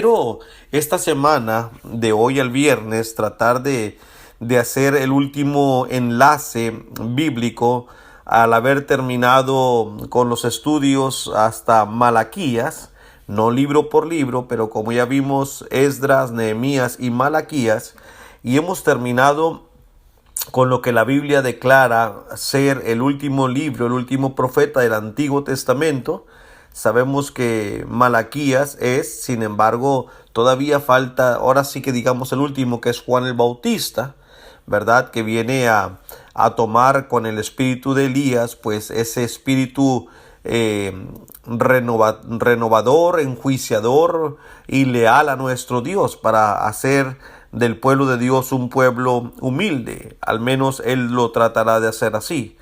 Quiero esta semana, de hoy al viernes, tratar de hacer el último enlace bíblico al haber terminado con los estudios hasta Malaquías, no libro por libro, pero como ya vimos Esdras, Nehemías y Malaquías, y hemos terminado con lo que la Biblia declara ser el último libro, el último profeta del Antiguo Testamento. Sabemos que Malaquías es, sin embargo, todavía falta, ahora sí que digamos el último, que es Juan el Bautista, ¿verdad? Que viene a tomar con el espíritu de Elías, pues ese espíritu renovador, enjuiciador y leal a nuestro Dios para hacer del pueblo de Dios un pueblo humilde. Al menos Él lo tratará de hacer así.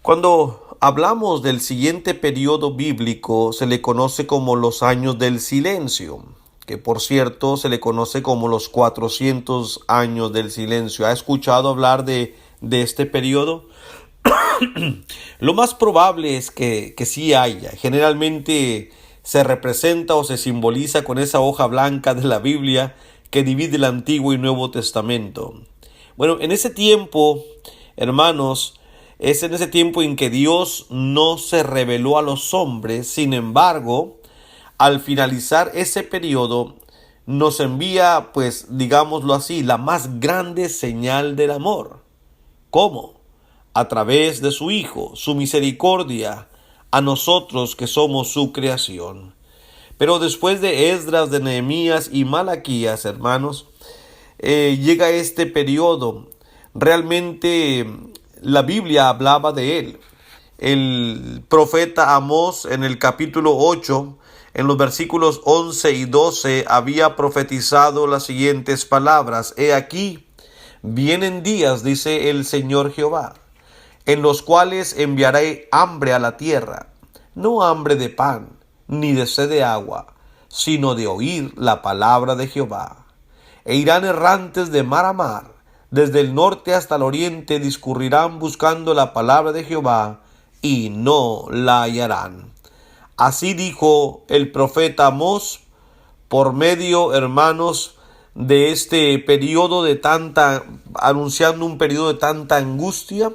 Cuando hablamos del siguiente periodo bíblico, se le conoce como los años del silencio, que por cierto se le conoce como los 400 años del silencio. ¿Ha escuchado hablar de este periodo? Lo más probable es que sí haya. Generalmente se representa o se simboliza con esa hoja blanca de la Biblia que divide el Antiguo y Nuevo Testamento. Bueno, en ese tiempo, hermanos, es en ese tiempo en que Dios no se reveló a los hombres. Sin embargo, al finalizar ese periodo, nos envía, pues, digámoslo así, la más grande señal del amor. ¿Cómo? A través de su Hijo, su misericordia, a nosotros que somos su creación. Pero después de Esdras, de Nehemías y Malaquías, hermanos, llega este periodo. Realmente la Biblia hablaba de él. El profeta Amós en el capítulo 8, en los versículos 11 y 12, había profetizado las siguientes palabras. He aquí, vienen días, dice el Señor Jehová, en los cuales enviaré hambre a la tierra, no hambre de pan, ni de sed de agua, sino de oír la palabra de Jehová. E irán errantes de mar a mar, desde el norte hasta el oriente discurrirán buscando la palabra de Jehová, y no la hallarán. Así dijo el profeta Amós, por medio, hermanos, de este periodo de anunciando un periodo de tanta angustia,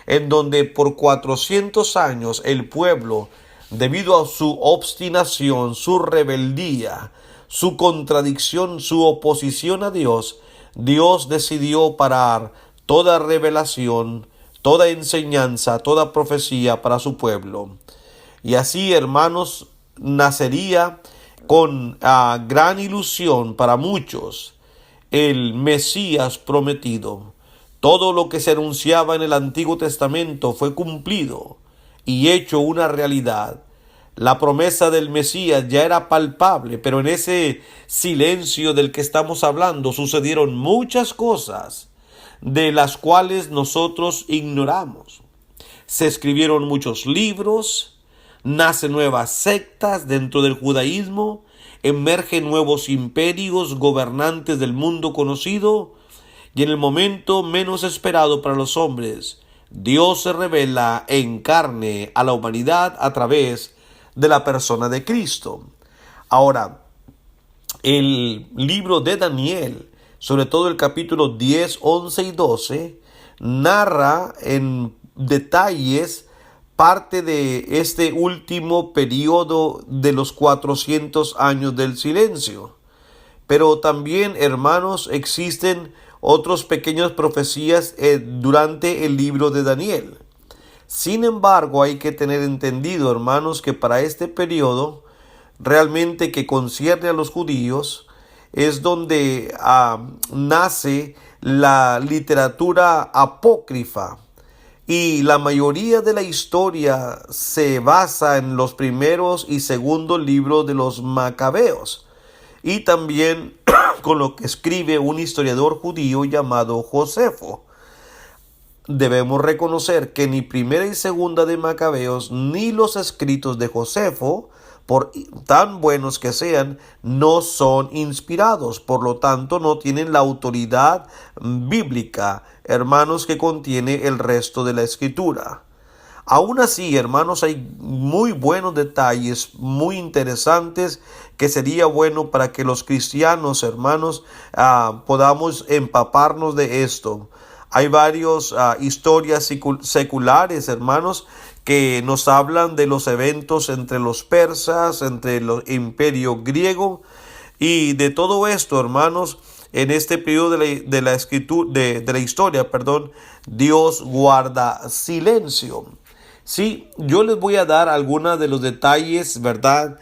en donde por 400 años el pueblo, debido a su obstinación, su rebeldía, su contradicción, su oposición a Dios, Dios decidió parar toda revelación, toda enseñanza, toda profecía para su pueblo. Y así, hermanos, nacería con gran ilusión para muchos el Mesías prometido. Todo lo que se anunciaba en el Antiguo Testamento fue cumplido y hecho una realidad. La promesa del Mesías ya era palpable, pero en ese silencio del que estamos hablando sucedieron muchas cosas de las cuales nosotros ignoramos. Se escribieron muchos libros, nacen nuevas sectas dentro del judaísmo, emergen nuevos imperios gobernantes del mundo conocido, y en el momento menos esperado para los hombres, Dios se revela en carne a la humanidad a través de la persona de Cristo. Ahora, el libro de Daniel, sobre todo el capítulo 10, 11 y 12, narra en detalles parte de este último periodo de los 400 años del silencio. Pero también, hermanos, existen otras pequeñas profecías durante el libro de Daniel. Sin embargo, hay que tener entendido, hermanos, que para este periodo realmente que concierne a los judíos es donde nace la literatura apócrifa, y la mayoría de la historia se basa en los primeros y segundos libros de los Macabeos, y también con lo que escribe un historiador judío llamado Josefo. Debemos reconocer que ni primera y segunda de Macabeos ni los escritos de Josefo, por tan buenos que sean, no son inspirados, por lo tanto no tienen la autoridad bíblica, hermanos, que contiene el resto de la escritura. Aún así, hermanos, hay muy buenos detalles, muy interesantes, que sería bueno para que los cristianos, hermanos, podamos empaparnos de esto. Hay varias historias seculares, hermanos, que nos hablan de los eventos entre los persas, entre el imperio griego y de todo esto, hermanos. En este periodo de la escritura, de la historia, perdón, Dios guarda silencio. Sí, yo les voy a dar algunos de los detalles, ¿verdad?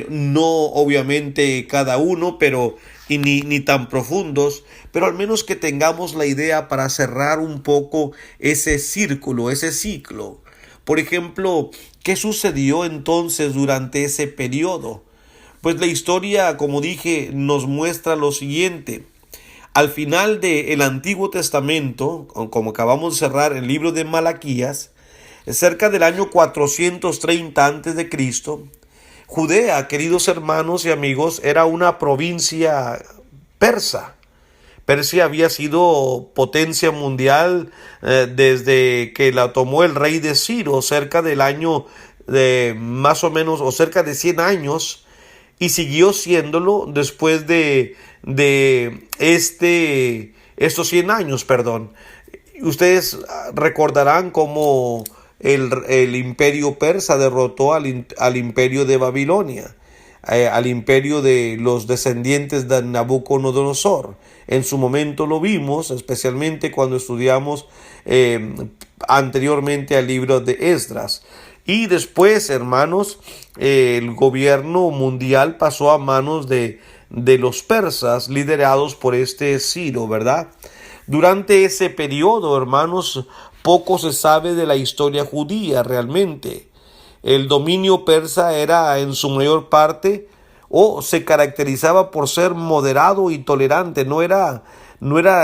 No obviamente cada uno, pero y ni tan profundos, pero al menos que tengamos la idea para cerrar un poco ese círculo, ese ciclo. Por ejemplo, ¿qué sucedió entonces durante ese periodo? Pues la historia, como dije, nos muestra lo siguiente. Al final del Antiguo Testamento, como acabamos de cerrar el libro de Malaquías, cerca del año 430 antes de Cristo, Judea, queridos hermanos y amigos, era una provincia persa. Persia había sido potencia mundial desde que la tomó el rey de Ciro, cerca del año de más o menos, o cerca de 100 años, y siguió siéndolo después de estos 100 años, perdón. Ustedes recordarán cómo el imperio persa derrotó al imperio de Babilonia, al imperio de los descendientes de Nabucodonosor. En su momento lo vimos, especialmente cuando estudiamos anteriormente al libro de Esdras. Y después, hermanos, el gobierno mundial pasó a manos de los persas, liderados por este Ciro, ¿verdad? Durante ese periodo, hermanos, poco se sabe de la historia judía realmente. El dominio persa era en su mayor parte o se caracterizaba por ser moderado y tolerante, no era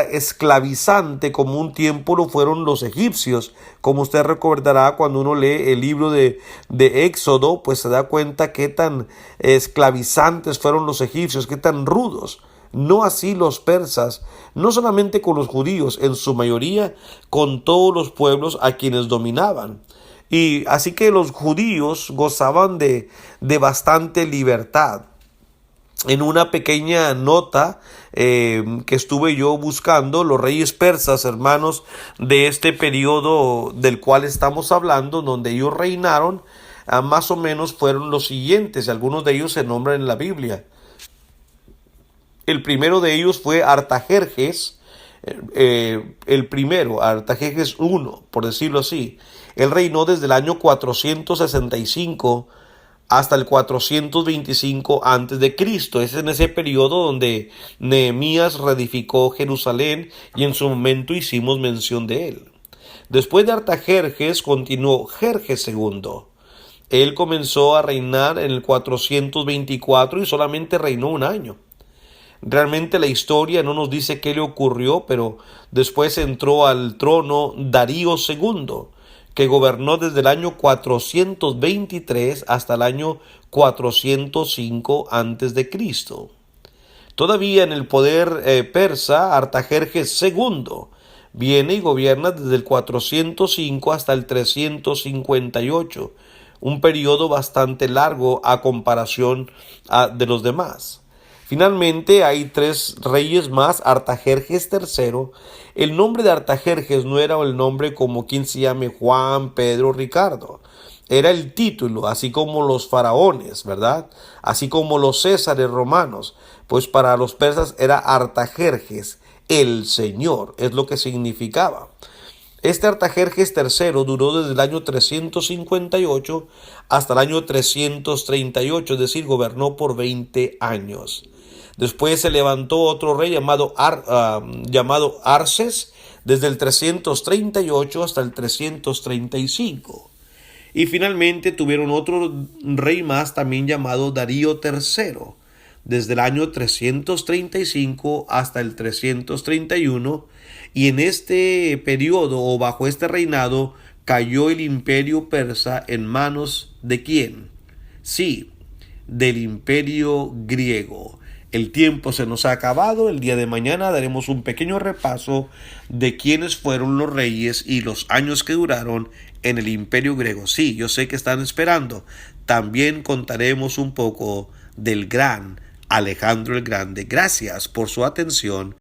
esclavizante como un tiempo lo fueron los egipcios. Como usted recordará cuando uno lee el libro de Éxodo, pues se da cuenta qué tan esclavizantes fueron los egipcios, qué tan rudos. No así los persas, no solamente con los judíos, en su mayoría con todos los pueblos a quienes dominaban. Y así que los judíos gozaban de bastante libertad. En una pequeña nota que estuve yo buscando, los reyes persas, hermanos, de este periodo del cual estamos hablando, donde ellos reinaron, más o menos fueron los siguientes. Algunos de ellos se nombran en la Biblia. El primero de ellos fue Artajerjes, el primero, Artajerjes I, por decirlo así. Él reinó desde el año 465 hasta el 425 antes de Cristo. Es en ese periodo donde Nehemías reedificó Jerusalén y en su momento hicimos mención de él. Después de Artajerjes continuó Jerjes II. Él comenzó a reinar en el 424 y solamente reinó un año. Realmente la historia no nos dice qué le ocurrió, pero después entró al trono Darío II, que gobernó desde el año 423 hasta el año 405 antes de Cristo. Todavía en el poder persa, Artajerjes II viene y gobierna desde el 405 hasta el 358, un periodo bastante largo a comparación de los demás. Finalmente hay tres reyes más, Artajerjes III. El nombre de Artajerjes no era el nombre como quien se llame Juan, Pedro, Ricardo. Era el título, así como los faraones, ¿verdad? Así como los césares romanos. Pues para los persas era Artajerjes, el Señor, es lo que significaba. Este Artajerjes III duró desde el año 358 hasta el año 338, es decir, gobernó por 20 años. Después se levantó otro rey llamado Arces desde el 338 hasta el 335. Y finalmente tuvieron otro rey más también llamado Darío III desde el año 335 hasta el 331. Y en este periodo o bajo este reinado cayó el imperio persa en manos ¿de quién? Sí, del imperio griego. El tiempo se nos ha acabado. El día de mañana daremos un pequeño repaso de quiénes fueron los reyes y los años que duraron en el Imperio griego. Sí, yo sé que están esperando. También contaremos un poco del gran Alejandro el Grande. Gracias por su atención.